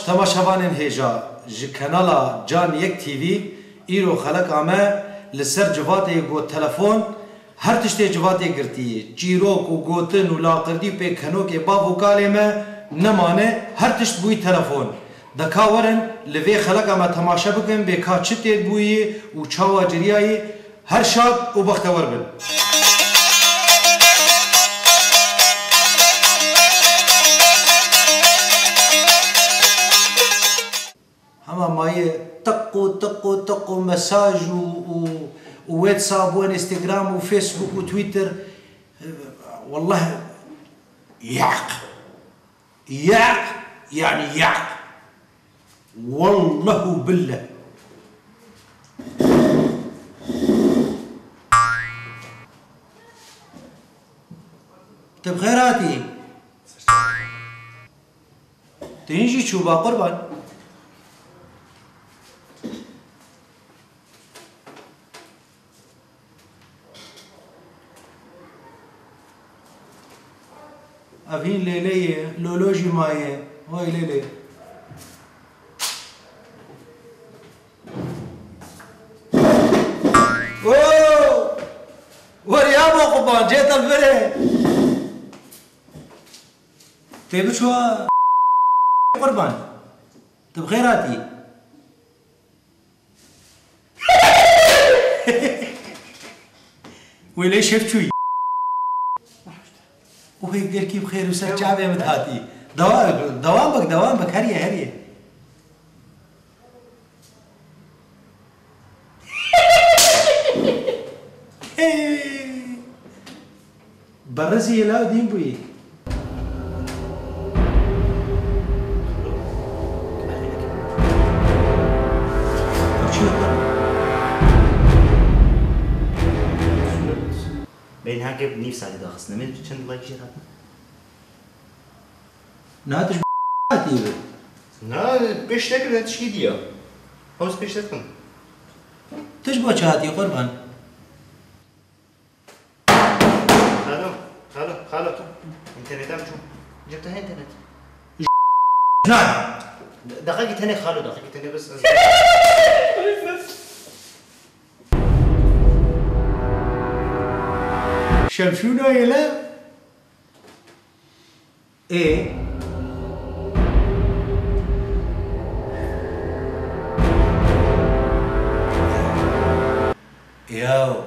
تماشاوانên hêja ji kanala Can Yek TV îro xeleka me li ser civatê got telefon her tiştê civatê girtiye çîrok û gotin û laqirdî pê kenokê bav û kalê me nemane her tişt bûyî telefon deka werin li vê xeleka me temaşe bikin bê ka çi tê bûyî û çawa ciriyayê her şad û bextewer bin. Hema mayê tiq û mesaj û WhatsApp û Instagram û Facebook û Twitter wallahi yaq yani yaq wallahu billah te bixêr hatî tên jî çûba qurban Avîn lêleyê lolo jî maye vay lêlê weriya bo quban cêtal verê tê biçûwa qurban tu bixêr hatî wê lê şevçûyî وهي قركي بخير وسر شعبي مدهاتي دوامك هريه برزي لا دين بوي بين هاكب نفس على داخل سنمين چند لايك شير هاتنا ناتش هاتي نا بيش تاكل هاتش كي ديا هوس بيش تاكل تشبه هاتي قربان خالو انترنت ام شو جبتها انترنت نعم دقيقة تانية خالو دقيقة تانية بس شمشونا يلا ايه ياو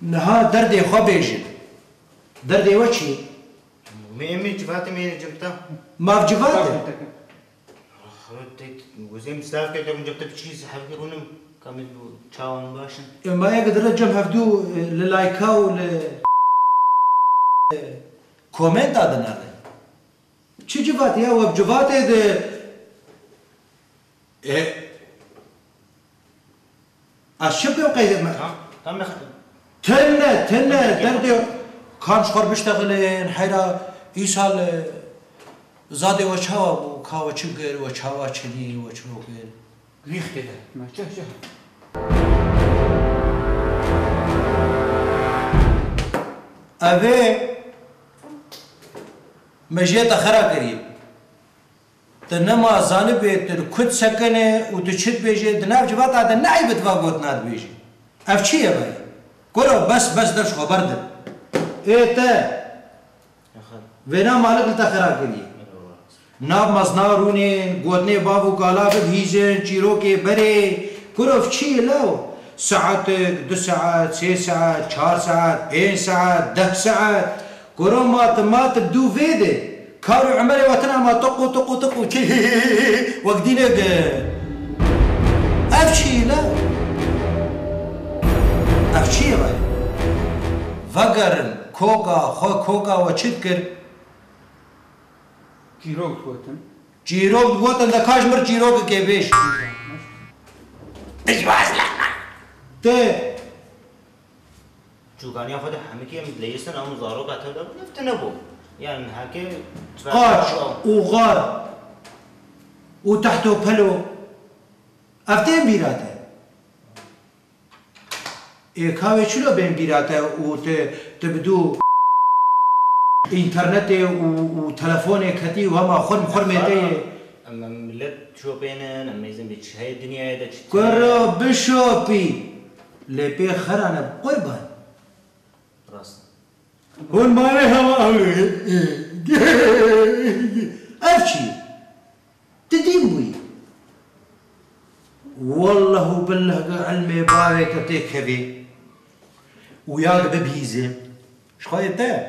نها دردي خبيجي دردي وشي مي جبهاتي مي جبتها ما في جبهاتي وزين مستعرف كده من جبت بشيء حبيبي ونم كامل تشاون باشن ما يقدر رجم هفدو للايكاو ل كومنت ادنا چی جبهاتي يا وب جبهاتي ده الشبه وقيد ما تم تنه دردي كان شخور بيشتغلين حيرا يسال زاده وچاوا بو کاوا چگر و چاوا چدی و چوگر ریخ کده ما چه اوه مجیت خرا کری تنما زانبه تر کد سکنه و تو چد بیجه دناب جوات آده نعیبت واگوت ناد بیجه اف چیه بای کرو بس درش خبر ده ایتا وینا مالک لتا خرا کری ناب مزنارونین گوتنه بابو کالابد هیزن چیروکه بره کروف چی لو ساعت 2 ساعت 3 ساعت 4 ساعت 5 ساعت 10 ساعت کرو مات دو ویده کارو عملی وطنه ما تقو چی وقدینه اف چی لو اف چیه بای وگرن کوگا و چید کر جیروک گوتن دا کاشمر جیروک که بیش بجواز لحنا ته چوکانی افاد همه که لیستن اون زارو قطع داد نفت نبو يعني هاكي قاش وغار وتحته بلو افتين بيراته كاوي شلو بين بيراته تبدو انترنت و تلفون كتي وما خرمتي اما ملت شو بينن اما يزن بيتش هاي الدنيا هذا كرو بشوبي لبي خرانه قربان راس هون ما لها افشي تديموي والله بالله علمي باوي تتكبي وياك ببيزه شخايته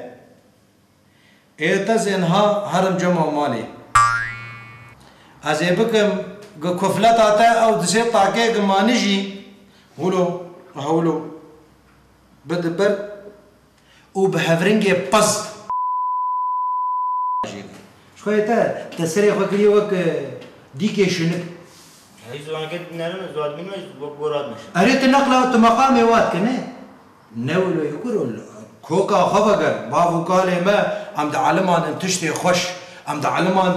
ايتا زينها هرم جمع مالي ازي بكم كفلات اتا او دسي طاقه ما نجي هولو بدبر وبهفرنجي بز شخايته تسري فكري وك ديكي شنك هاي زوان كده نرن زواد منو بوراد مش اريد النقله مقامي وات كنه نولو يقولوا كوكا خفقر بابو قال ما ام علمان تشتي خوش ام علمان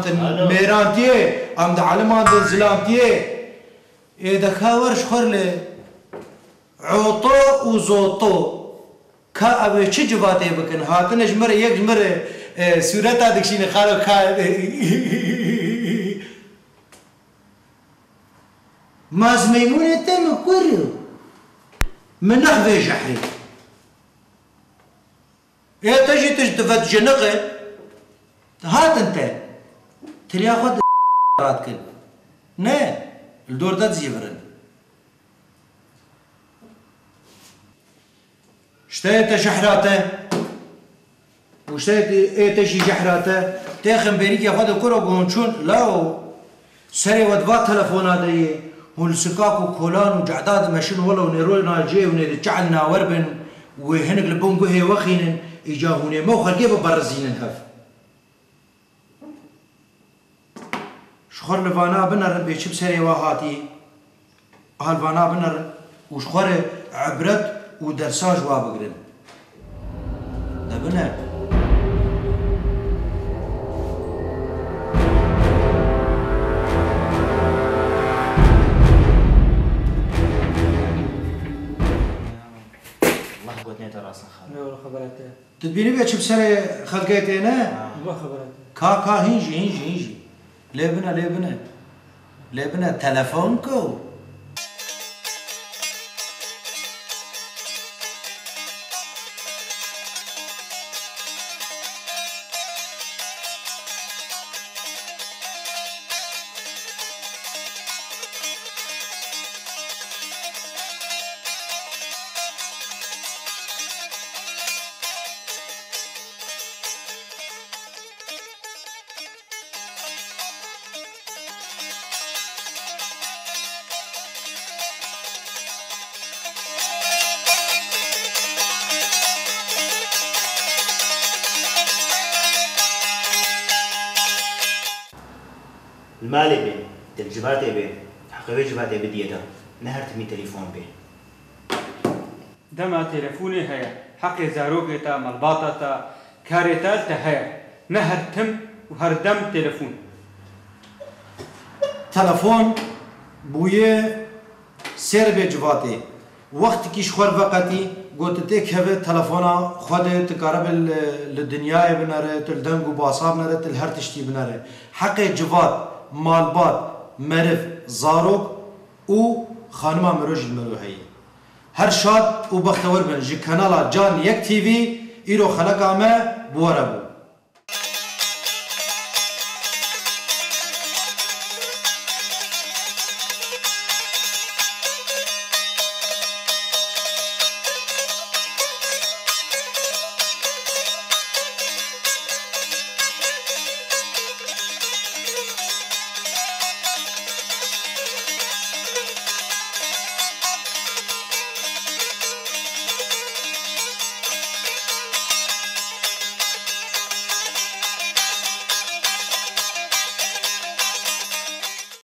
ميرانتي ام علمان زلامتي اذا خاورش خرله عوطو وزوطو كا ابي تشجباتي بكن هاتن جمر يك جمر سورتا دكشين خالو ماز ميمونة تم كوريو من نخفي جحري يا تجي تجدفت جنقه هات انت تريا خد راتكن نه الدور ده زيفرن اشتيت شحراته واشتيت ايتشي جحراته تاخن بريك ياخد كرة قونشون لا سري ودفات تلفونات دي والسكاك وكولان وجعداد ماشين والله ونيرولنا جي ونجعلنا وربن وهنق لبونقو هي وخين اجاهوني موخر كيف برزين الهف شخور لفانا بنر بيشب سري واهاتي هالفانا بنر وشخور عبرت ودرساج وابقرن ده بنر تدبيني بيتش بسري خلقيتينا والله خبرت كا هينجي لبنا تلفونكو المالي بين تلجباتي بين حقيقي جباتي بديدا نهرت مي تليفون بين دما تلفوني هيا حقي زاروكي تا ملباطة تا كاريتال تا هيا نهر تم وهردم تلفون تلفون بويه سر بجواتي وقت كيش خور وقتي قلت تك هذا تلفونا خد تقرب للدنيا بناره تلدنگ وباصاب بناره تلهر تشتي بناره حق جوات مالبات مرف زاروك و خانما مروج المروحية هر شاد و بختور بن جي كانالا جان يك تي في ايرو خلق عمه بوربو